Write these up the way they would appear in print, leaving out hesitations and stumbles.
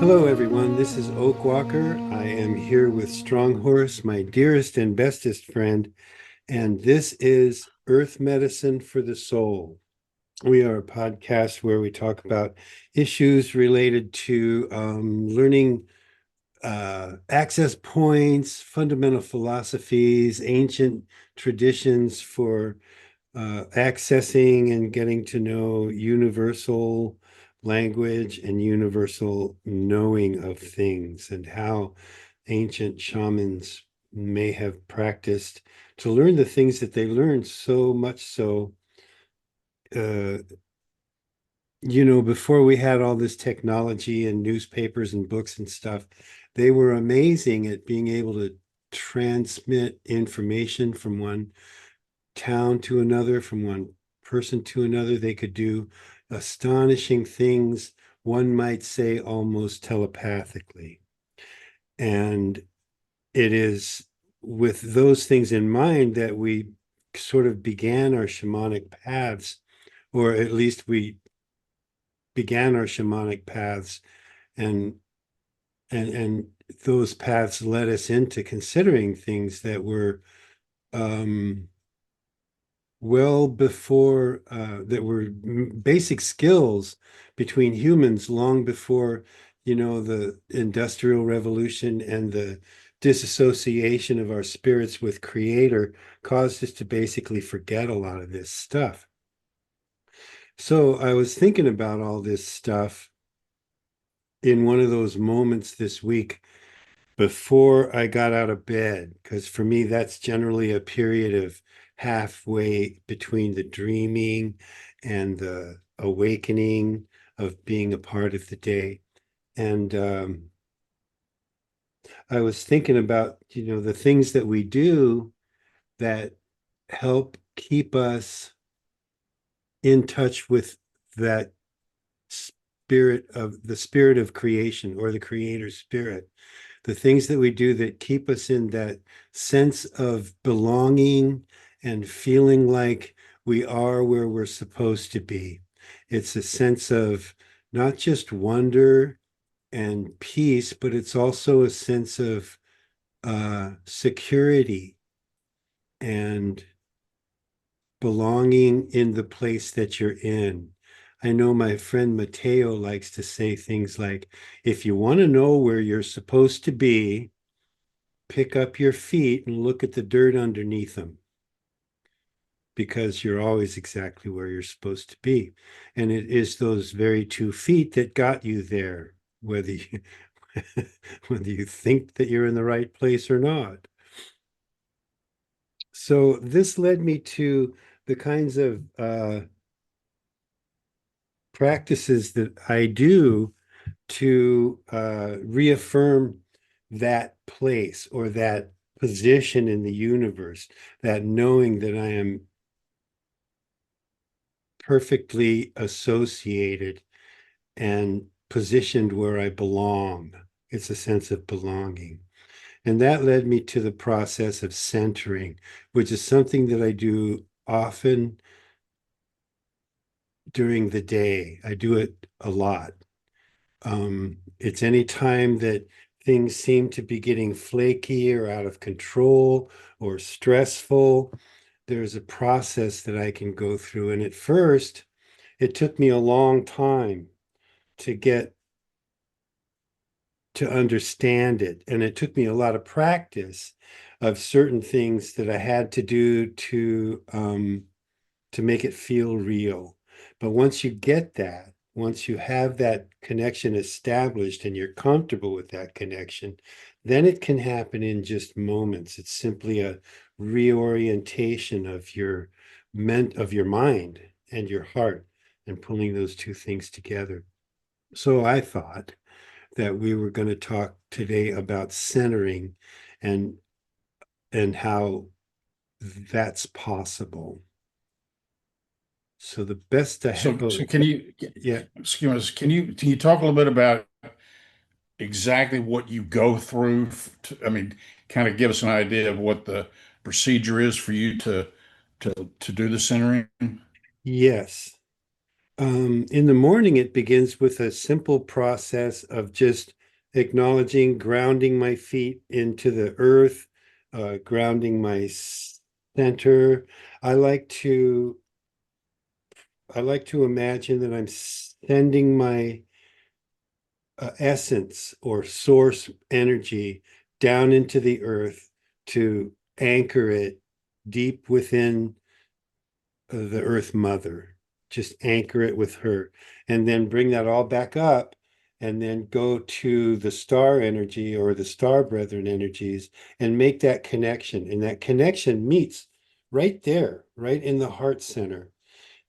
Hello, everyone. This is Oakwalker. I am here with Stronghorse, my dearest and bestest friend, and this is Earth Medicine for the Soul. We are a podcast where we talk about issues related to learning access points, fundamental philosophies, ancient traditions for accessing and getting to know universal language and universal knowing of things, and how ancient shamans may have practiced to learn the things that they learned, so much so, uh, before we had all this technology and newspapers and books and stuff. They were amazing at being able to transmit information from one town to another, from one person to another. They could do astonishing things, one might say almost telepathically. And it is with those things in mind that we sort of began our shamanic paths, or at least we began our shamanic paths, and and those paths led us into considering things that were um, well before that were basic skills between humans, long before the Industrial Revolution and the disassociation of our spirits with Creator caused us to basically forget a lot of this stuff. So I was thinking about all this stuff in one of those moments this week before I got out of bed, because for me, that's generally a period of halfway between the dreaming and the awakening of being a part of the day. And I was thinking about, the things that we do that help keep us in touch with that spirit of creation, or the creator spirit. The things that we do that keep us in that sense of belonging and feeling like we are where we're supposed to be. It's a sense of not just wonder and peace, but it's also a sense of security and belonging in the place that you're in. I know my friend Mateo likes to say things like, if you want to know where you're supposed to be, pick up your feet and look at the dirt underneath them, because you're always exactly where you're supposed to be. And it is those very 2 feet that got you there, whether you, whether you think that you're in the right place or not. So this led me to the kinds of practices that I do to reaffirm that place, or that position in the universe, that knowing that I am perfectly associated and positioned where I belong. It's a sense of belonging. And that led me to the process of centering, which is something that I do often during the day. I do it a lot. It's any time that things seem to be getting flaky or out of control or stressful, there's a process that I can go through. And at first, it took me a long time to get to understand it. And it took me a lot of practice of certain things that I had to do to make it feel real. But once you get that, once you have that connection established and you're comfortable with that connection, then it can happen in just moments. It's simply a reorientation of your mind and your heart, and pulling those two things together. So I thought that we were going to talk today about centering, and how that's possible. So the best I have, So can you, yeah, excuse me, can you talk a little bit about exactly what you go through? I mean, kind of give us an idea of what the procedure is for you to do the centering. yes. In the morning, it begins with a simple process of just acknowledging, grounding my feet into the earth, grounding my center. I like to I like to imagine that I'm sending my essence or source energy down into the earth to anchor it deep within the earth mother. Just anchor it with her and then bring that all back up and then go to the star energy or the star brethren energies and make that connection. And that connection meets right there, right in the heart center.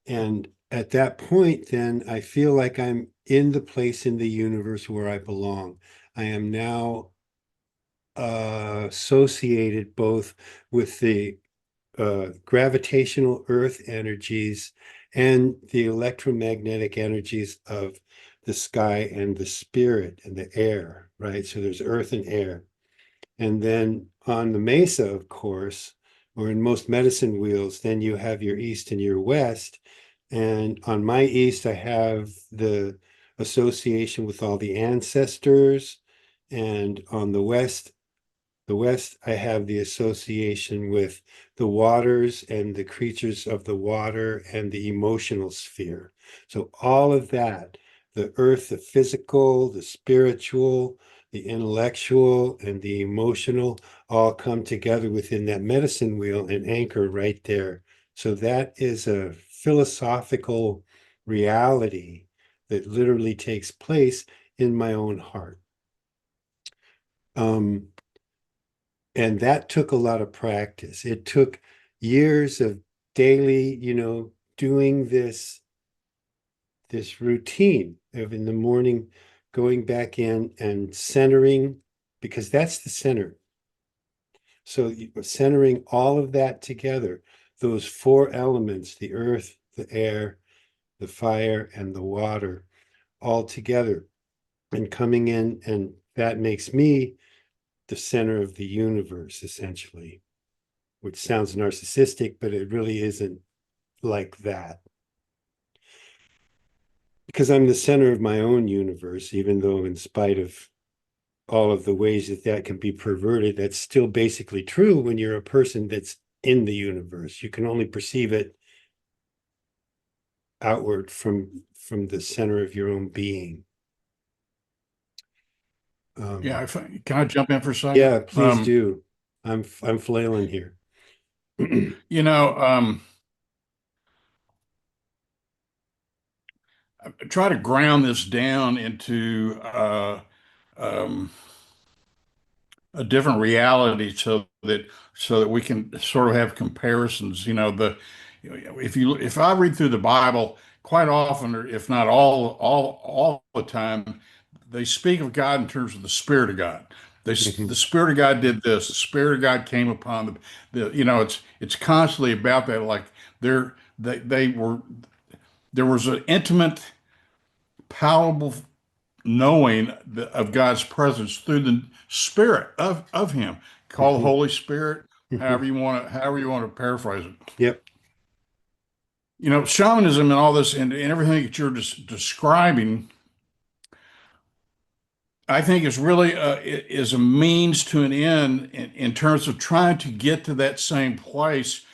And at that point, then I feel like I'm in the place in the universe where I belong. I am now associated both with the gravitational earth energies and the electromagnetic energies of the sky and the spirit and the air, right? So there's earth and air. And then on the mesa, of course, or in most medicine wheels, then you have your east and your west. And on my east, I have the association with all the ancestors. And on the west, I have the association with the waters and the creatures of the water and the emotional sphere. So all of that, the earth, the physical, the spiritual, the intellectual, and the emotional all come together within that medicine wheel and anchor right there. So that is a philosophical reality that literally takes place in my own heart. Um, and that took a lot of practice. It took years of daily, doing this routine of in the morning going back in and centering, because that's the center. So centering all of that together, those four elements, the earth, the air, the fire, and the water, all together and coming in, and that makes me the center of the universe, essentially, which sounds narcissistic, but it really isn't like that. Because I'm the center of my own universe, even though, in spite of all of the ways that that can be perverted, that's still basically true when you're a person that's in the universe. You can only perceive it outward from the center of your own being. Yeah, Um, can I jump in for a second? yeah, please do. I'm flailing here. You know, try to ground this down into um, a different reality so that we can sort of have comparisons. If I read through the Bible quite often, or if not all the time, they speak of God in terms of the Spirit of God. The Mhm, Spirit of God did this. The Spirit of God came upon it's constantly about that. Like they were there was an intimate, palatable knowing of God's presence through the Spirit of Him. Call the mhm, Holy Spirit, mhm. however you want to paraphrase it. Yep. Shamanism and all this and everything that you're just describing, I think is really is a means to an end in terms of trying to get to that same place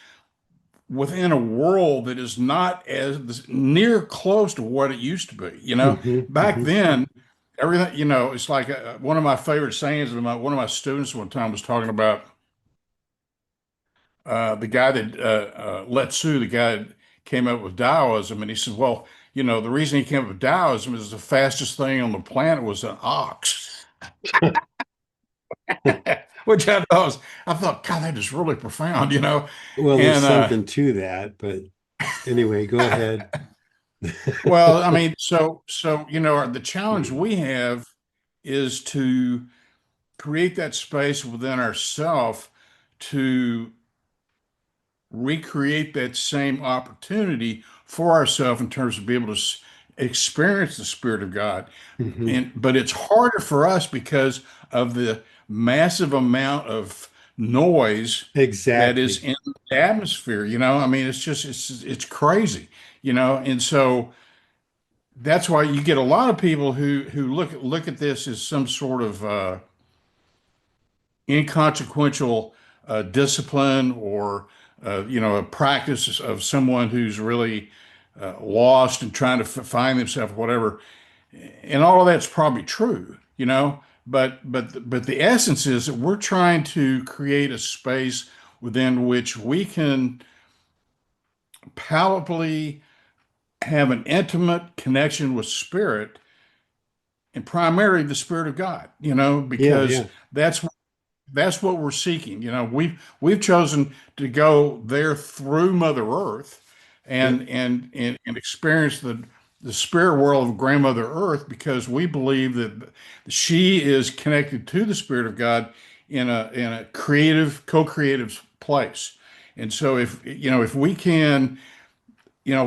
within a world that is not as near close to what it used to be. Mhm, Back mhm. then, everything, it's like one of my favorite sayings of one of my students one time was talking about the guy that the guy that came up with Taoism, and he said, well, the reason he came up with Taoism is the fastest thing on the planet was an ox. Which I thought, God, that is really profound. Well, there's And something to that, but anyway, go ahead. well, I mean, so the challenge we have is to create that space within ourself to recreate that same opportunity for ourselves in terms of being able to experience the Spirit of God. Mhm. But it's harder for us because of the massive amount of noise that is Exactly. in the atmosphere. I mean, it's crazy. And so that's why you get a lot of people who look at this as some sort of inconsequential discipline, or a practice of someone who's really lost and trying to find themselves, whatever. And all of that's probably true, but the essence is that we're trying to create a space within which we can palpably have an intimate connection with spirit, and primarily the spirit of God, Yeah, because yeah, that's that's what we're seeking. We've chosen to go there through Mother Earth, yep. and experience the spirit world of Grandmother Earth, because we believe that she is connected to the Spirit of God in a creative, co-creative place. And so if we can,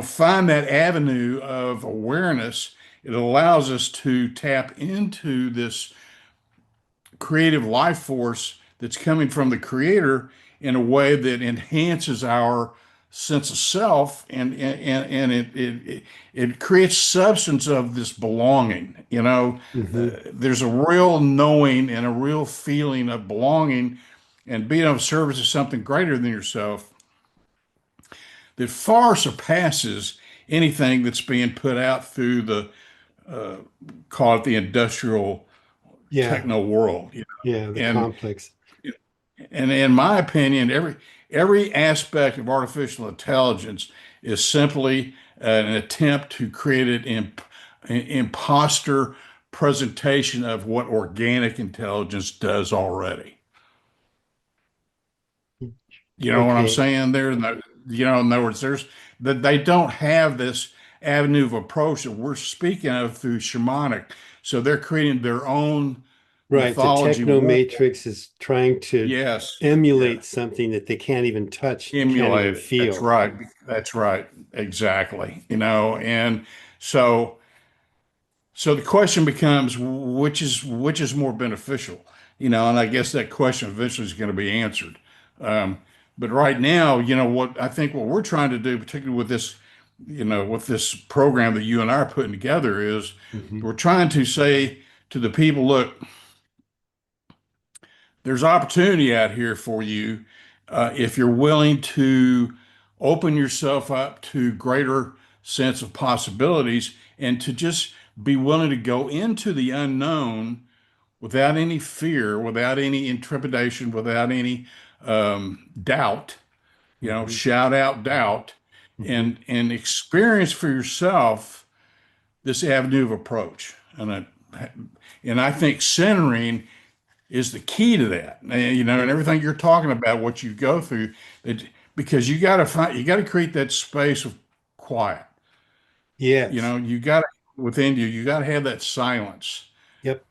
find that avenue of awareness, it allows us to tap into this creative life force that's coming from the creator in a way that enhances our sense of self, and it creates substance of this belonging. Hmm. There's a real knowing and a real feeling of belonging and being of service to something greater than yourself that far surpasses anything that's being put out through the uh, call it the industrial Yeah, techno world. yeah, the And complex. in my opinion, every aspect of artificial intelligence is simply an attempt to create an imposter presentation of what organic intelligence does already. You know what I'm Okay. saying there? In other words, there's that they don't have this avenue of approach that we're speaking of through shamanic. So they're creating their own Right. The mythology techno world. matrix is trying to Yes. Yeah. emulate something that they can't even touch, can't even Emulate it. That's feel. right. That's right. Exactly. And so so the question becomes, which is more beneficial? And I guess that question eventually is going to be answered. Um, but right now, what I think what we're trying to do, particularly with this program that you and I are putting together, is Hmm. we're trying to say to the people, look, there's opportunity out here for you, if you're willing to open yourself up to greater sense of possibilities, and to just be willing to go into the unknown without any fear, without any intrepidation, without any doubt. Hmm. Shout out doubt, Hmm. and experience for yourself this avenue of approach. And I think centering is the key to that. And Yep. everything you're talking about, what you go through, it, because you got to create that space of quiet. Yes. You got to within you, you got to have that silence. Yep.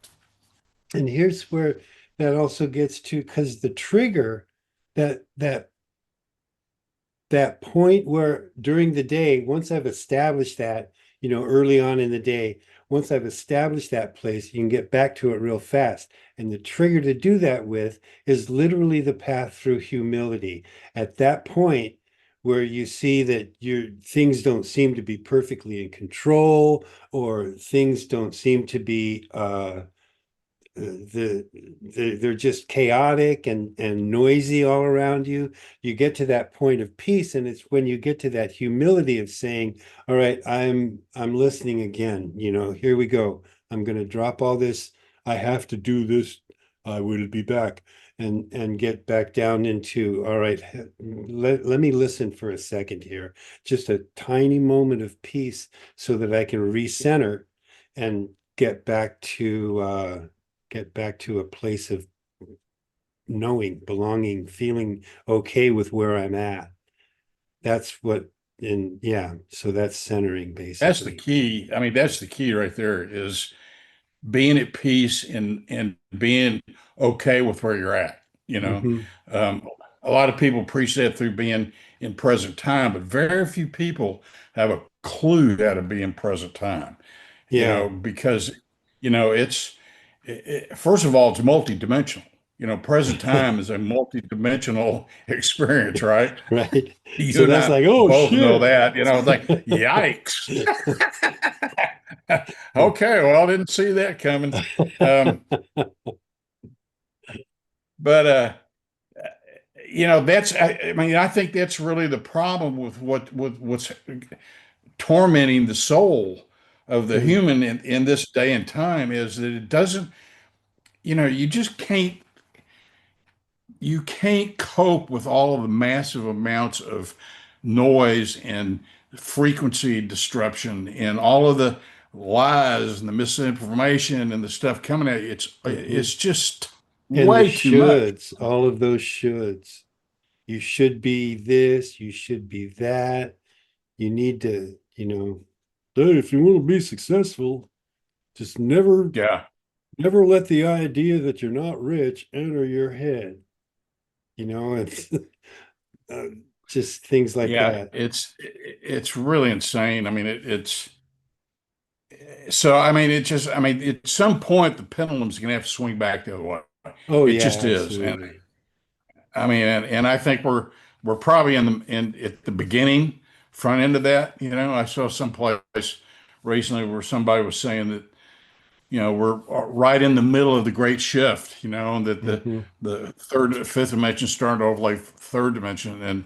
And here's where that also gets to, because the trigger, that that point where during the day, once I've established that, early on in the day, once I've established that place, you can get back to it real fast. And the trigger to do that with is literally the path through humility. At that point, where you see that your things don't seem to be perfectly in control, or things don't seem to be they're just chaotic and noisy all around you. You get to that point of peace, and it's when you get to that humility of saying, all right, I'm listening again. Here we go. I'm going to drop all this. I have to do this. I will be back, and get back down into, all right, let me listen for a second here. Just a tiny moment of peace so that I can recenter and get back to a place of knowing, belonging, feeling okay with where I'm at. That's what, and yeah, so that's centering That's the basically. key. I mean, that's the key right there, is being at peace and being okay with where you're at. You know, Hmm. um, a lot of people preach that through being in present time, but very few people have a clue how to be in present time. Yeah. Because it's first of all, it's multidimensional. present time is a multi-dimensional experience, right? Right. You So and that's I like, oh both know shit. that, it's like, yikes. Okay, well, I didn't see that coming. Um, but that's I mean, I think that's really the problem with what's tormenting the soul of the Mm, human in this day and time is that it doesn't, you just can't cope with all of the massive amounts of noise and frequency disruption and all of the lies and the misinformation and the stuff coming at you. It's mhm. it's just And the way too much. shoulds, all of those shoulds. You should be this, you should be that. You need to, hey, if you want to be successful, just Yeah, never let the idea that you're not rich enter your head. It's uh, just things like yeah, that. it's really insane. I mean, it's so. I mean, I mean, at some point the pendulum's gonna have to swing back the other way. Oh It yeah, just is, and absolutely. I mean, and I think we're probably in at the beginning, front end of that. I saw someplace recently where somebody was saying that we're right in the middle of the great shift. And that Hmm. the third, fifth dimension starting to overlay third dimension, and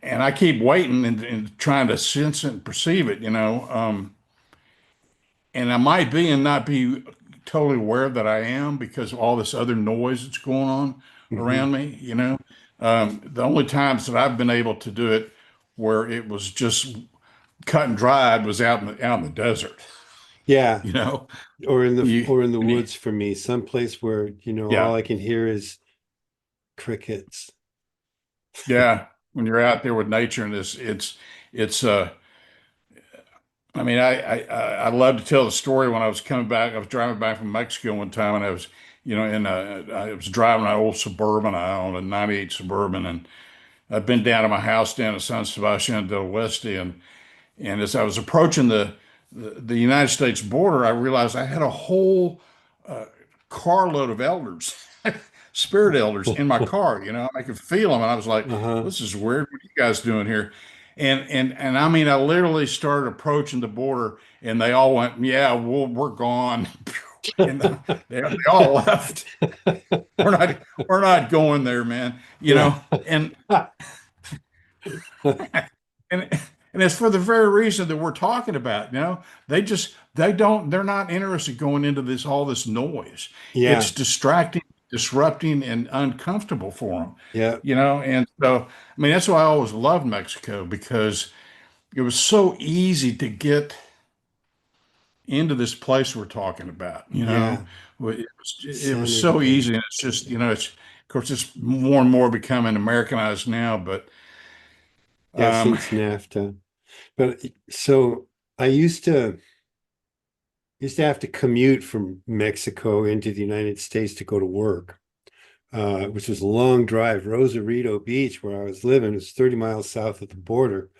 and I keep waiting and trying to sense it and perceive it. And I might be and not be totally aware that I am because of all this other noise that's going on Hmm. around me. The only times that I've been able to do it where it was just cut and dried was out in the desert. Yeah, You know, you, or in the and you- woods for me, someplace where, all yeah, I can hear is crickets. yeah. When you're out there with nature and it's I mean, I love to tell the story when I was coming back. I was driving back from Mexico one time, and I was, I was driving an old Suburban. I owned a '98 Suburban, and I've been down to my house down in San Sebastian del Oeste, and as I was approaching the United States border, I realized I had a whole uh, carload of elders, spirit elders in my car. I could feel them, and I was like, Uh-huh. "This is weird. What are you guys doing here?" And I mean, I literally started approaching the border, and they all went, "Yeah, we're gone," and they all left. We're not going there, man. Yeah. And and it's for the very reason that we're talking about. They're not interested going into all this noise. Yeah. It's distracting, disrupting, and uncomfortable for them. Yeah. And so I mean that's why I always loved Mexico because it was so easy to get into this place we're talking about. Yeah. It was so Senator. easy, and it's just it's of course it's more and more becoming Americanized now, but Yeah, um, since NAFTA. But so I used to have to commute from Mexico into the United States to go to work, which was a long drive. Rosarito Beach, where I was living, is 30 miles south of the border.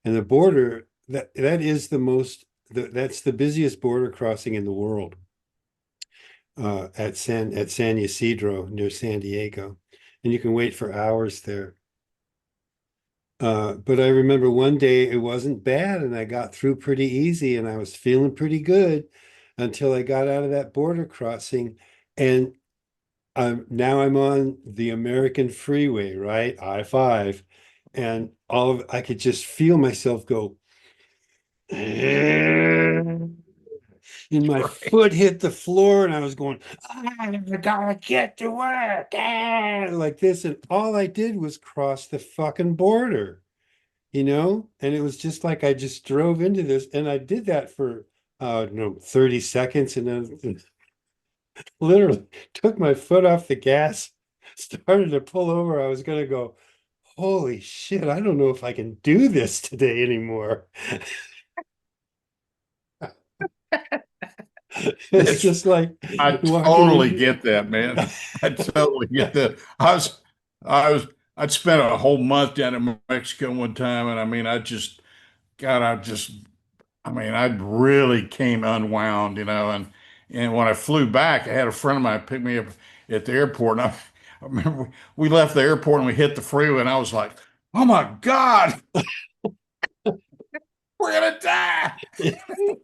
And the border, that is that's the busiest border crossing in the world, at San Ysidro near San Diego. And you can wait for hours there. But I remember one day it wasn't bad and I got through pretty easy and I was feeling pretty good until I got out of that border crossing. And now I'm on the American freeway, right? I-5. And I could just feel myself go, and my foot hit the floor and I was going, I gotta get to work, like this. And all I did was cross the fucking border. And it was just like I just drove into this and I did that for 30 seconds and then literally took my foot off the gas, started to pull over. I was going to go, holy shit, I don't know if I can do this today anymore. It's it's just like I walking totally into. get that, man. I totally get that. I'd spent a whole month down in Mexico one time, and I mean, God, I mean, I really came unwound, and when I flew back, I had a friend of mine pick me up. at the airport. And I remember we left the airport and we hit the freeway, and I was like, "Oh my God, we're gonna die!"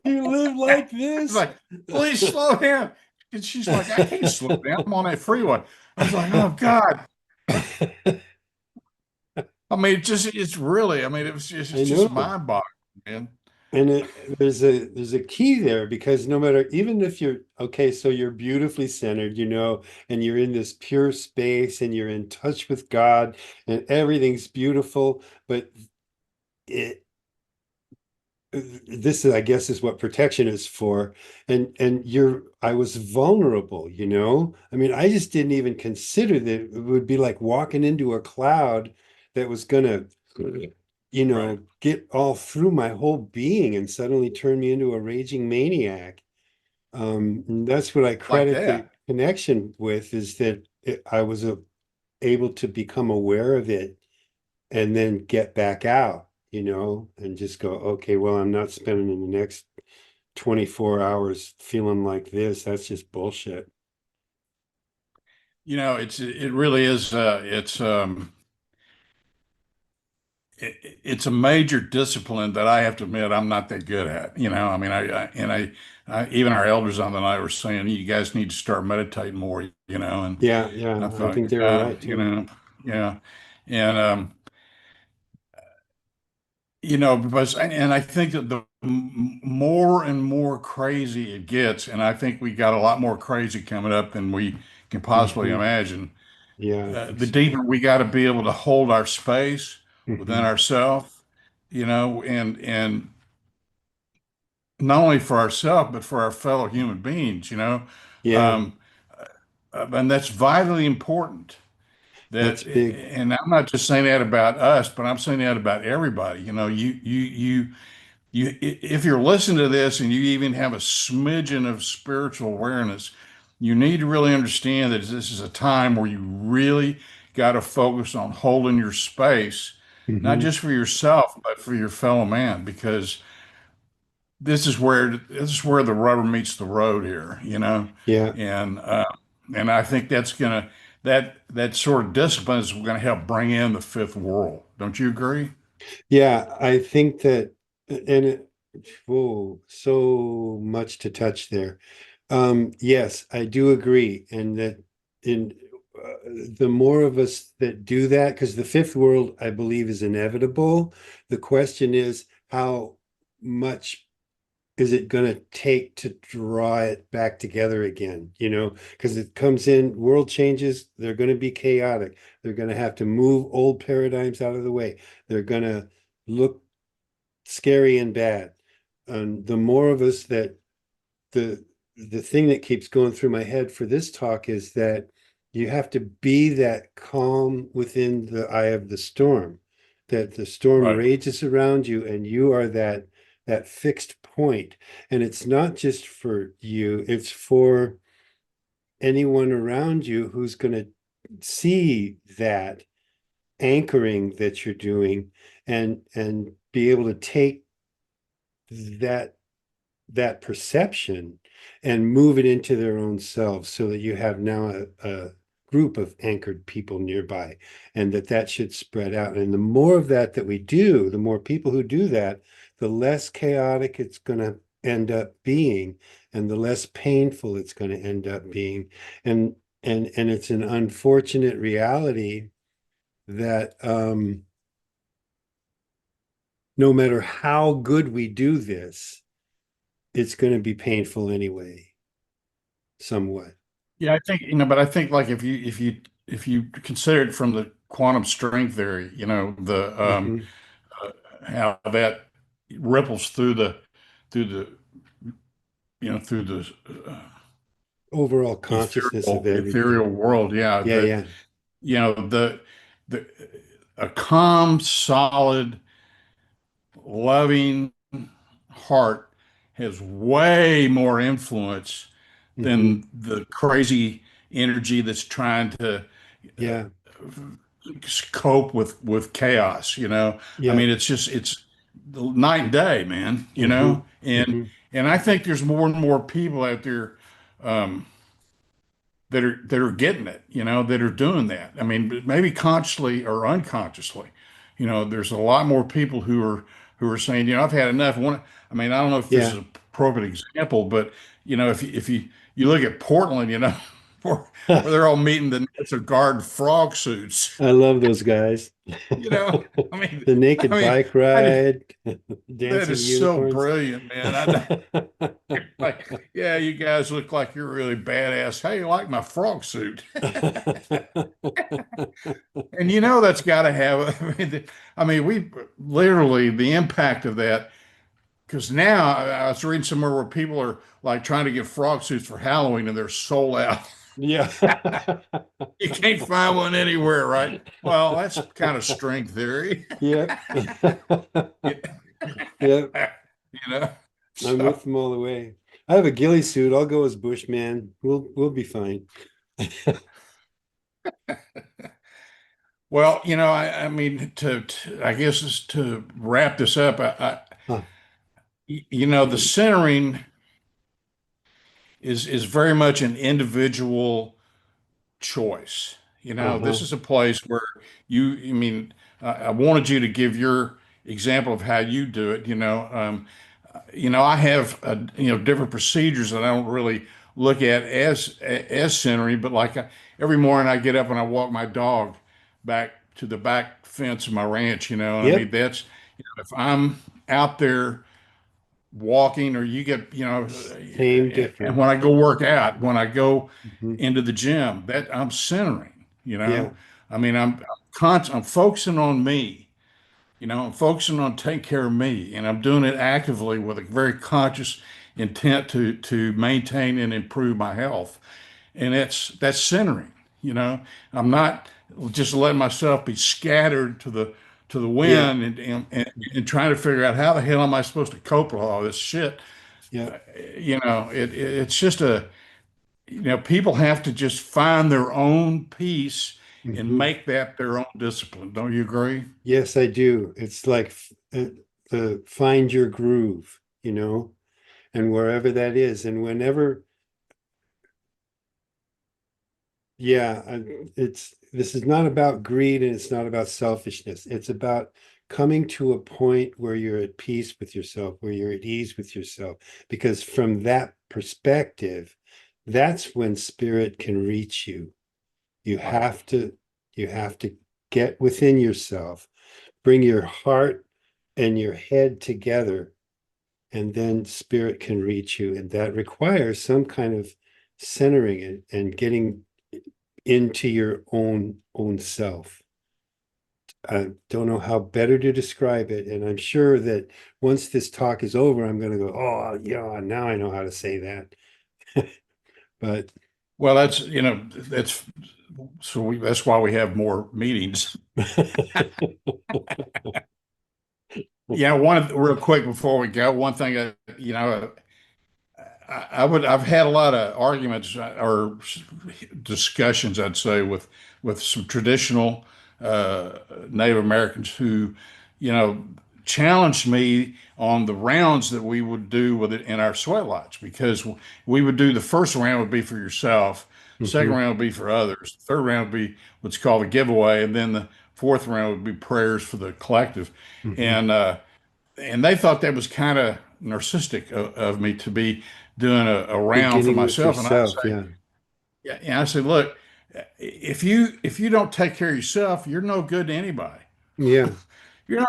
You live like I was this? like, "Please slow down." And she's like, "I can't slow down. I'm on that freeway." I was like, "Oh God." I mean, it's really, I mean, it's I just know. mind-boggling, man. And there's a key there because no matter, even if you're okay, so you're beautifully centered, and you're in this pure space and you're in touch with God and everything's beautiful, but it this is, I guess, is what protection is for. And I was vulnerable, I mean, I just didn't even consider that it would be like walking into a cloud that was gonna, Right. get all through my whole being and suddenly turn me into a raging maniac. And that's what I Like credit the that. connection with, is that I was able to become aware of it and then get back out, and just go, okay, well, I'm not spending the next 24 hours feeling like this. That's just bullshit. It really is, it's a major discipline that I have to admit I'm not that good at. I mean, even our elders on the night were saying, "You guys need to start meditating more," Yeah, and I yeah, I thought, think they were yeah, right too. yeah. And, because, and I think that the more and more crazy it gets, and I think we got a lot more crazy coming up than we can possibly Hmm. imagine, Yeah, I think the so. deeper we got to be able to hold our space within Hmm. ourselves, and not only for ourselves but for our fellow human beings. Yeah, Um, and that's vitally important. that's That, big. and I'm not just saying that about us, but I'm saying that about everybody. If you're listening to this and you even have a smidgen of spiritual awareness, you need to really understand that this is a time where you really got to focus on holding your space, not Hmm. just for yourself, but for your fellow man, because this is where the rubber meets the road here. Yeah, And and I think that sort of discipline is going to help bring in the fifth world. Don't you agree? yeah, I think that, and whoa, so much to touch there. Yes, I do agree, and that in the more of us that do that, because the fifth world, I believe, is inevitable. The question is, how much is it going to take to draw it back together again? Because it comes in, world changes, they're going to be chaotic. They're going to have to move old paradigms out of the way. They're going to look scary and bad. And the more of us that the the thing that keeps going through my head for this talk is that you have to be that calm within the eye of the storm, that the storm Right. rages around you and you are that fixed point. And it's not just for you, it's for anyone around you who's going to see that anchoring that you're doing, and be able to take that that perception and move it into their own selves, so that you have now a group of anchored people nearby, and that should spread out. And the more of that we do, the more people who do that, the less chaotic it's going to end up being, and the less painful it's going to end up being. And it's an unfortunate reality that, no matter how good we do this, it's going to be painful anyway, somewhat. Yeah, I think, but I think, like, if you consider it from the quantum string theory, the Hmm. how that ripples through the through the Overall consciousness of ethereal everything. world. Yeah, Yeah, that yeah. the a calm, solid, loving heart has way more influence Hmm. than the crazy energy that's trying to uh, Yeah, cope with chaos. I yeah. mean, it's night and day, man. Hmm. And Hmm. and I think there's more and more people out there, um, that are getting it, that are doing that. I mean, maybe consciously or unconsciously, there's a lot more people who are saying, I've had enough. I mean, I don't know if this is Yeah. a appropriate example, but if you look at Portland, where, where they're all meeting the National Guard frog suits, I love those guys. you know, I mean, The I naked mean, bike I just, ride, that dancing is so unicorns. brilliant, man. Like, yeah, you guys look like you're really badass. Hey, you like my frog suit? And that's got to have. I mean, we literally the impact of that. Because now I was reading somewhere where people are like trying to get frog suits for Halloween and they're sold out. Yeah. You can't find one anywhere, right? Well, that's kind of string theory. Yep. You Yep. know, I'm so with them all the way. I have a ghillie suit. I'll go as Bushman. We'll be fine. well, I mean, I guess is to wrap this up. Huh. The centering is very much an individual choice. This Uh-huh. is a place where I mean, I wanted you to give your example of how you do it. I have different procedures that I don't really look at as centering, but like every morning I get up and I walk my dog back to the back fence of my ranch. And I mean Yep. that's if I'm out there walking or you get Same and different. when I go work out, when I go Mhm. into the gym, that I'm centering. Yeah. I mean, I'm focusing on me. I'm focusing on taking care of me, and I'm doing it actively with a very conscious intent to maintain and improve my health. And that's centering. I'm not just letting myself be scattered to the Yeah. wind and trying to figure out how the hell am I supposed to cope with all this shit. Yeah. It's just people have to just find their own peace and Hmm. make that their own discipline. Don't you agree? Yes, I do. It's like the find your groove, and wherever that is, and whenever, yeah, it's this is not about greed and it's not about selfishness. It's about coming to a point where you're at peace with yourself, where you're at ease with yourself, because from that perspective, that's when spirit can reach you. You Right. have to you have to get within yourself, bring your heart and your head together, and then spirit can reach you. And that requires some kind of centering and getting into your own self. I don't know how better to describe it. And I'm sure that once this talk is over, I'm going to go, oh, yeah, now I know how to say that. But Well, that's why we have more meetings. Yeah, real quick before we go, one thing I've had a lot of arguments or discussions, I'd say, with some traditional Native Americans who, you know, challenged me on the rounds that we would do with it in our sweat lodge because we would do the first round would be for yourself, second Mhm, round would be for others, third round would be what's called a giveaway, and then the fourth round would be prayers for the collective, mhm. and they thought that was kind of narcissistic of me to be doing a round for Beginning with myself. And I yourself. say, Yeah. yeah, and I said, look, if you don't take care of yourself, you're no good to anybody. Yeah. You're not,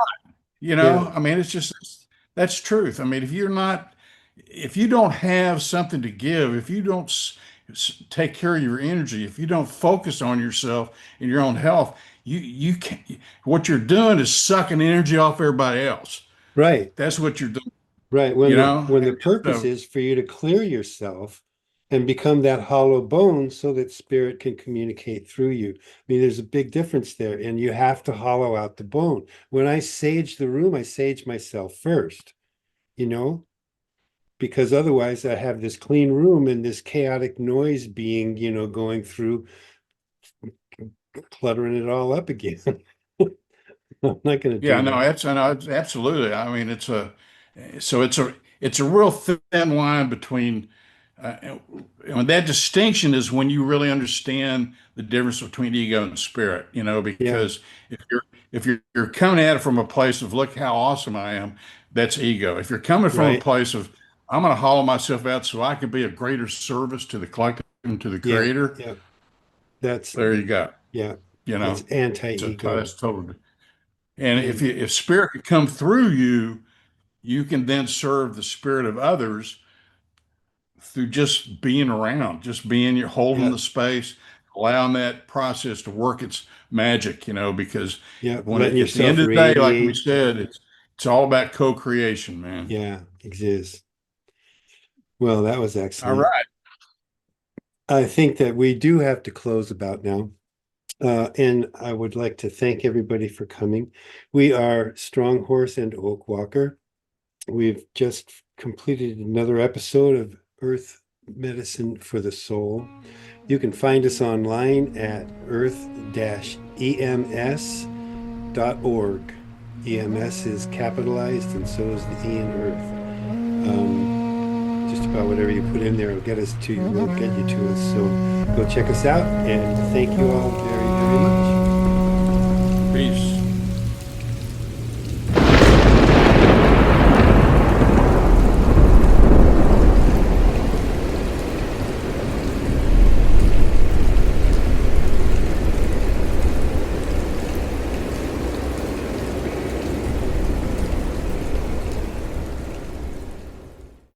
Yeah. I mean, it's just that's truth. I mean, if you don't have something to give, if you don't take care of your energy, if you don't focus on yourself and your own health, you can't. What you're doing is sucking energy off everybody else. Right. That's what you're doing. Right. You When the know? when the And purpose so, is for you to clear yourself and become that hollow bone so that spirit can communicate through you. I mean, there's a big difference there, and you have to hollow out the bone. When I sage the room, I sage myself first, you know, because otherwise I have this clean room and this chaotic noise being, going through, cluttering it all up again. I'm not going to yeah, do no, that. that's no, absolutely. I mean, so it's a real thin line between and that distinction is when you really understand the difference between ego and spirit, Yeah, because if you're coming at it from a place of look how awesome I am, that's ego. If you're coming from a right. place of I'm going to hollow myself out so I can be a greater service to the collective and to the Yeah, creator, yeah. That's there you go. yeah. You That's know, anti-ego. that's totally. And if And if spirit could come through you, you can then serve the spirit of others through just being around, just being you're holding yeah, the space, allowing that process to work its magic, because yeah, when letting at the end yourself of the day, like we radiate. said, it's all about co-creation, man. Yeah, exists. Well, that was All excellent. right. I think that we do have to close about now. And I would like to thank everybody for coming. We are Stronghorse and Oakwalker. We've just completed another episode of Earth Medicine for the Soul. You can find us online at earth-ems.org. EMS is capitalized, and so is the E in Earth. Just about whatever you put in there will get you to us. So go check us out, and thank you all very, very much.